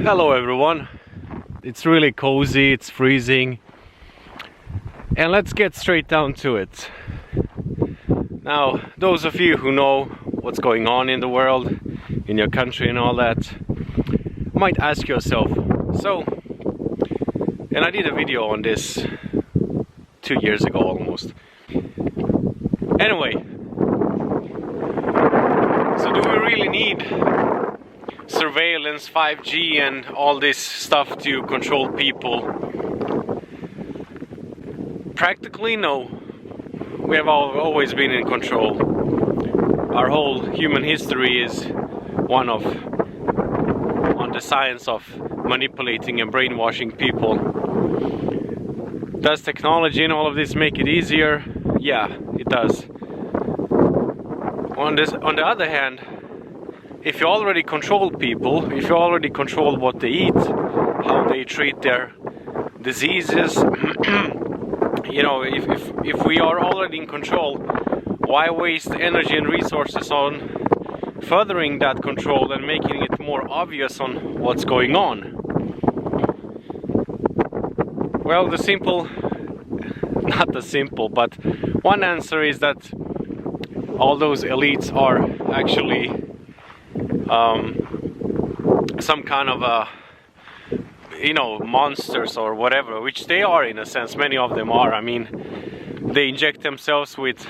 Hello everyone. It's really cozy, it's freezing. And let's get straight down to it. Now, those of you who know what's going on in the world, in your country and all that, might ask yourself, and I did a video on this 2 years ago almost. Anyway, so do we really need surveillance, 5G and all this stuff to control people? Practically no. We have always been in control. Our whole human history is one on the science of manipulating and brainwashing people. Does technology and all of this make it easier? Yeah, it does. On the other hand, if you already control people, if you already control what they eat, how they treat their diseases, you know, if we are already in control, why waste energy and resources on furthering that control and making it more obvious on what's going on? Well, but one answer is that all those elites are actually some kind of monsters or whatever, which they are in a sense. Many of them are. I mean, they inject themselves with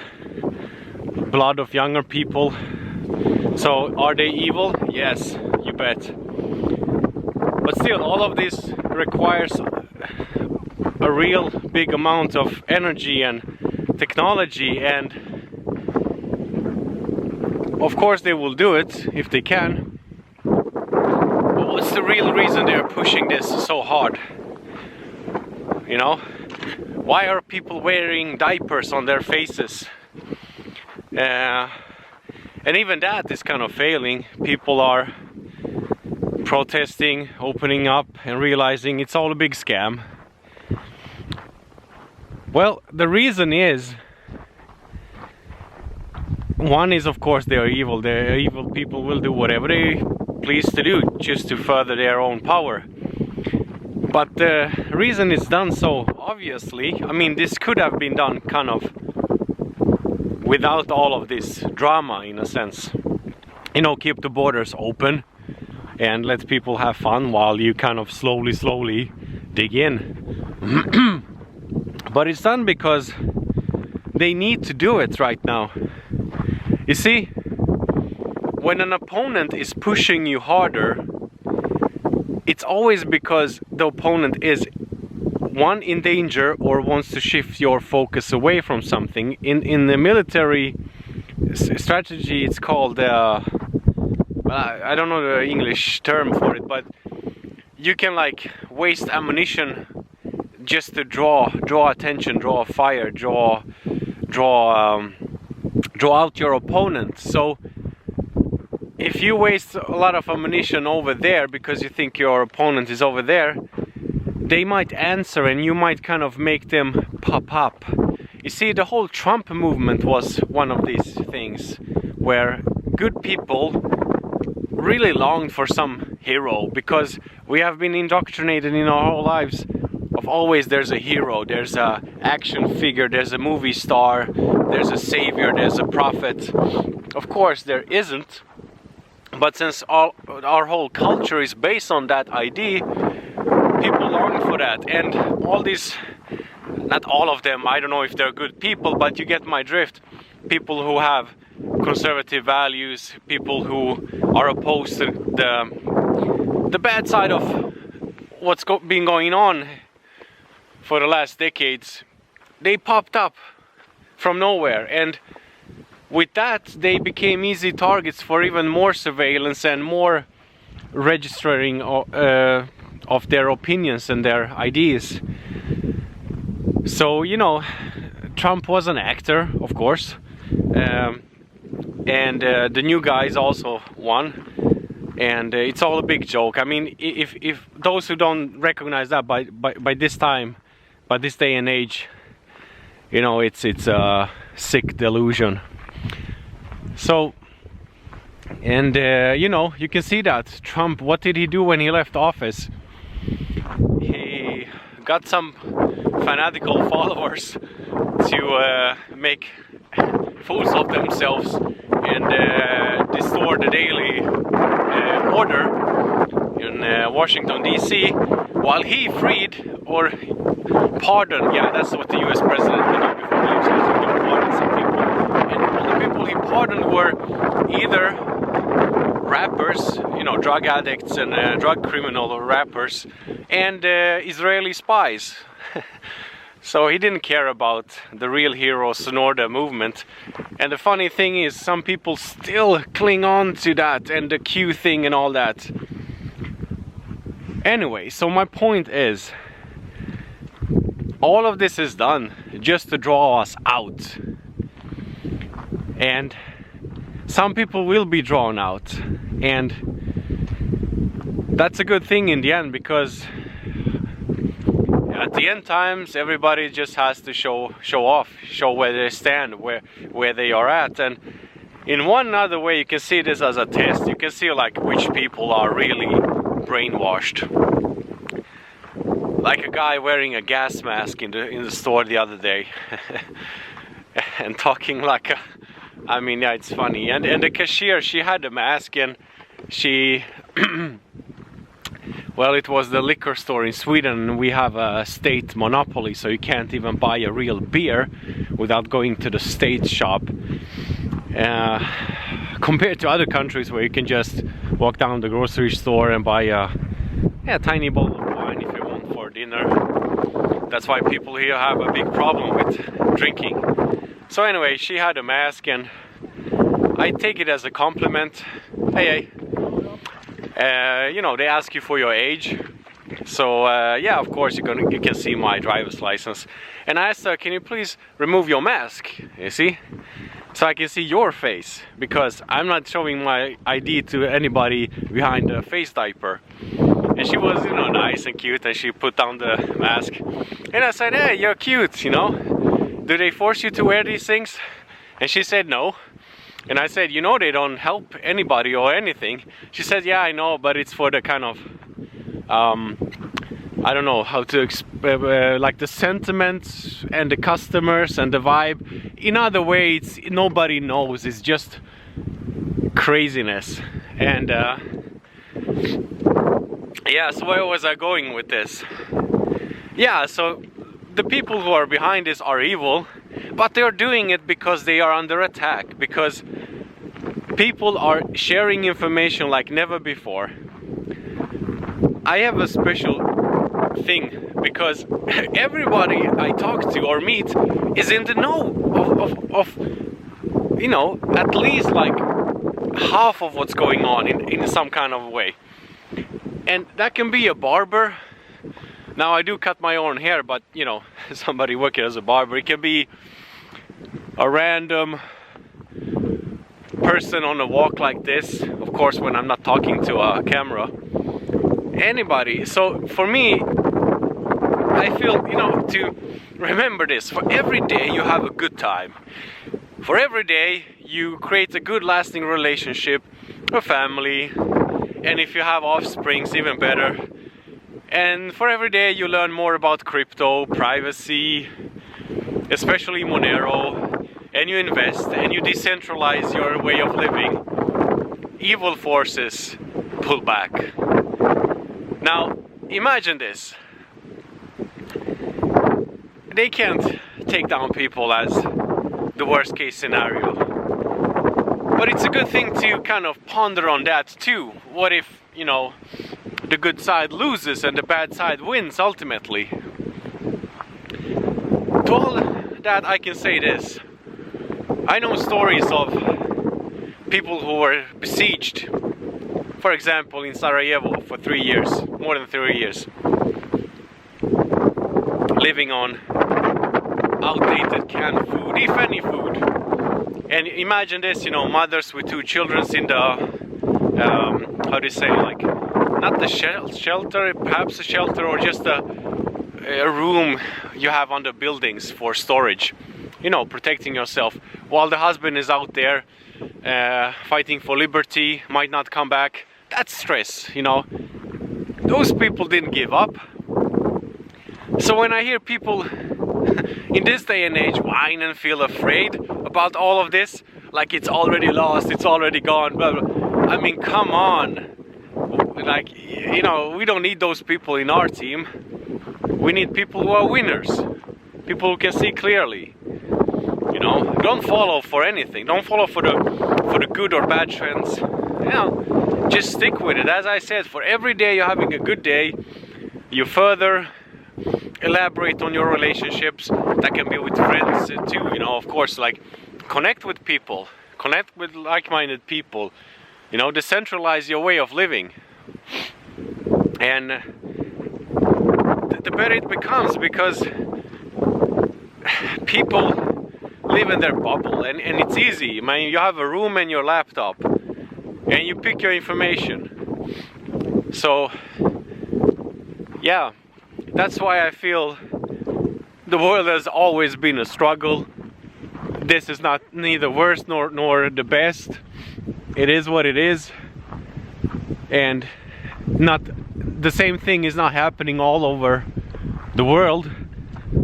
blood of younger people. So are they evil? Yes, you bet. But still, all of this requires a real big amount of energy and technology, and of course they will do it if they can. But what's the real reason they are pushing this so hard? You know, why are people wearing diapers on their faces? And even that is kind of failing. People are protesting, opening up and realizing it's all a big scam. Well, the reason is, one is of course they are evil. The evil people will do whatever they please to do just to further their own power. But the reason it's done so obviously, I mean, this could have been done kind of without all of this drama in a sense. You know, keep the borders open and let people have fun while you kind of slowly dig in. But it's done because they need to do it right now. You see, when an opponent is pushing you harder, it's always because the opponent is one, in danger, or wants to shift your focus away from something. In the military strategy, it's called I don't know the English term for it, but you can like waste ammunition just to draw attention, draw fire, draw out your opponent. So if you waste a lot of ammunition over there because you think your opponent is over there, they might answer and you might kind of make them pop up. You see, the whole Trump movement was one of these things where good people really longed for some hero, because we have been indoctrinated in our whole lives of always there's a hero, there's a action figure, there's a movie star, there's a savior, there's a prophet. Of course there isn't, but since our whole culture is based on that idea, people long for that. And all these, not all of them, I don't know if they're good people, but you get my drift. People who have conservative values, people who are opposed to the bad side of what's been going on for the last decades, they popped up from nowhere, and with that they became easy targets for even more surveillance and more registering of their opinions and their ideas. So, you know, Trump was an actor, of course, and the new guy is also one, and it's all a big joke. I mean, if those who don't recognize that by this time, by this day and age, you know, it's a sick delusion. So And you know, you can see that Trump, what did he do when he left office? He got some fanatical followers to make fools of themselves and distort the daily order in Washington DC, while he freed or pardoned, yeah, that's what the US president can do before he leaves, he can pardon some people. And all the people he pardoned were either rappers, you know, drug addicts and drug criminal rappers, and Israeli spies. So he didn't care about the real heroes nor the movement. And the funny thing is, some people still cling on to that and the Q thing and all that. Anyway, so my point is, all of this is done just to draw us out. And some people will be drawn out. And that's a good thing in the end, because at the end times, everybody just has to show off, show where they stand, where they are at. And in one other way, you can see this as a test. You can see like which people are really brainwashed. Like a guy wearing a gas mask in the store the other day, and talking like a, I mean, yeah, it's funny. And the cashier, she had a mask, and she. Well, it was the liquor store in Sweden, and we have a state monopoly, so you can't even buy a real beer without going to the state shop. Compared to other countries where you can just walk down the grocery store and buy a tiny bottle of wine if you want for dinner. That's why people here have a big problem with drinking. So anyway, she had a mask, and I take it as a compliment. Hey. You know, they ask you for your age, so yeah, of course you can see my driver's license. And I asked her, can you please remove your mask, you see, so I can see your face, because I'm not showing my ID to anybody behind a face diaper. And she was, you know, nice and cute, and she put down the mask, and I said, hey, you're cute, you know, do they force you to wear these things? And she said no. And I said, you know, they don't help anybody or anything. She said, yeah, I know, but it's for the kind of, I don't know how to like the sentiment and the customers and the vibe. In other ways, nobody knows. It's just craziness. And yeah, so where was I going with this? Yeah, so the people who are behind this are evil. But they're doing it because they are under attack, because people are sharing information like never before. I have a special thing because everybody I talk to or meet is in the know of you know, at least like half of what's going on in some kind of way. And that can be a barber. Now I do cut my own hair, but you know, somebody working as a barber. It can be a random person on a walk like this, of course when I'm not talking to a camera. Anybody. So for me, I feel, you know, to remember this. For every day you have a good time. For every day you create a good lasting relationship, a family, and if you have offsprings, even better. And for every day you learn more about crypto, privacy, especially Monero, and you invest and you decentralize your way of living. Evil forces pull back. Now imagine this. They can't take down people as the worst case scenario. But it's a good thing to kind of ponder on that too. What if, you know, the good side loses and the bad side wins ultimately? To all that I can say this. I know stories of people who were besieged, for example in Sarajevo for 3 years, more than 3 years, living on outdated canned food, if any food. And imagine this, you know, mothers with 2 children in the, how do you say, like, not the shelter, perhaps a shelter, or just a room you have on the buildings for storage. you know, protecting yourself, while the husband is out there fighting for liberty, might not come back. That's stress, you know. Those people didn't give up. So when I hear people in this day and age whine and feel afraid about all of this, like it's already lost, it's already gone, blah, blah. I mean, come on. Like, you know, we don't need those people in our team. We need people who are winners, people who can see clearly. You know, don't follow for anything. Don't follow for the good or bad trends. You know, just stick with it. As I said, for every day you're having a good day, you further elaborate on your relationships. That can be with friends too. You know, of course, like connect with people, connect with like-minded people. You know, decentralize your way of living, and the better it becomes, because people live in their bubble, and it's easy. I mean, you have a room and your laptop, and you pick your information. So yeah, that's why I feel the world has always been a struggle. This is not neither worse nor the best. It is what it is, and not the same thing is not happening all over the world.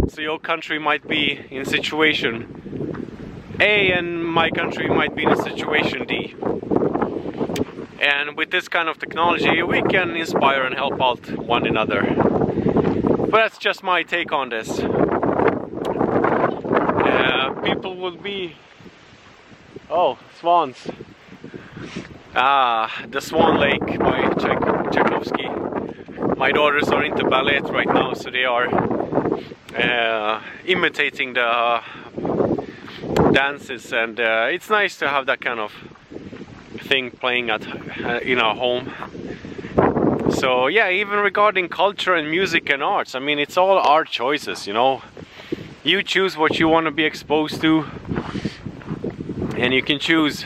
So your country might be in situation A and my country might be in a situation D. And with this kind of technology we can inspire and help out one another. But that's just my take on this. People will be... Oh, swans. The Swan Lake by Tchaikovsky. My daughters are into ballet right now, so they are imitating the dances, and it's nice to have that kind of thing playing at in our home. So yeah, even regarding culture and music and arts, I mean, it's all our choices, you know. You choose what you want to be exposed to, and you can choose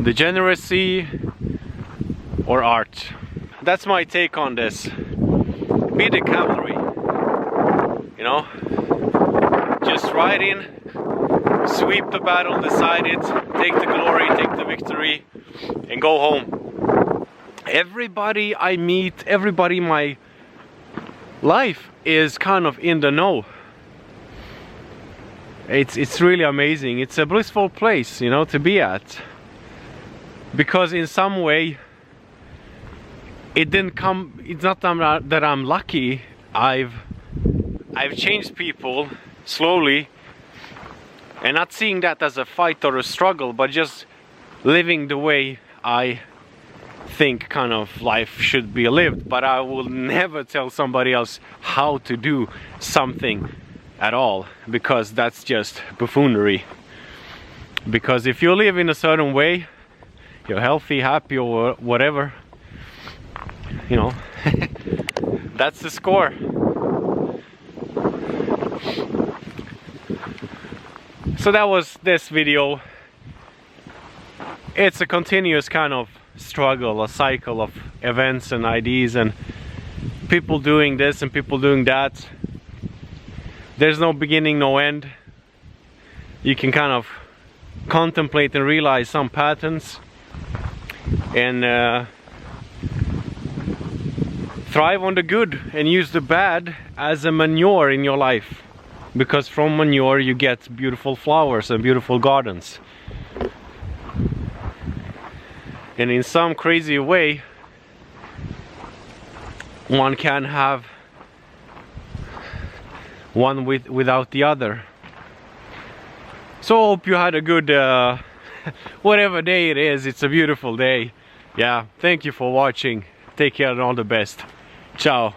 degeneracy or art. That's my take on this. Be the cavalry, you know. Just ride in, sweep the battle, decide it, take the glory, take the victory, and go home. Everybody I meet, everybody in my life is kind of in the know. It's really amazing. It's a blissful place, you know, to be at. Because in some way, it didn't come. It's not that I'm lucky. I've changed people slowly, and not seeing that as a fight or a struggle, but just living the way I think kind of life should be lived. But I will never tell somebody else how to do something at all, because that's just buffoonery. Because if you live in a certain way, you're healthy, happy, or whatever, you know, that's the score. So that was this video. It's a continuous kind of struggle, a cycle of events and ideas and people doing this and people doing that. There's no beginning, no end. You can kind of contemplate and realize some patterns and thrive on the good and use the bad as a manure in your life, because from manure you get beautiful flowers and beautiful gardens. And in some crazy way, one can have one without the other. So I hope you had a good whatever day it is. It's a beautiful day. Yeah, thank you for watching. Take care and all the best. Ciao.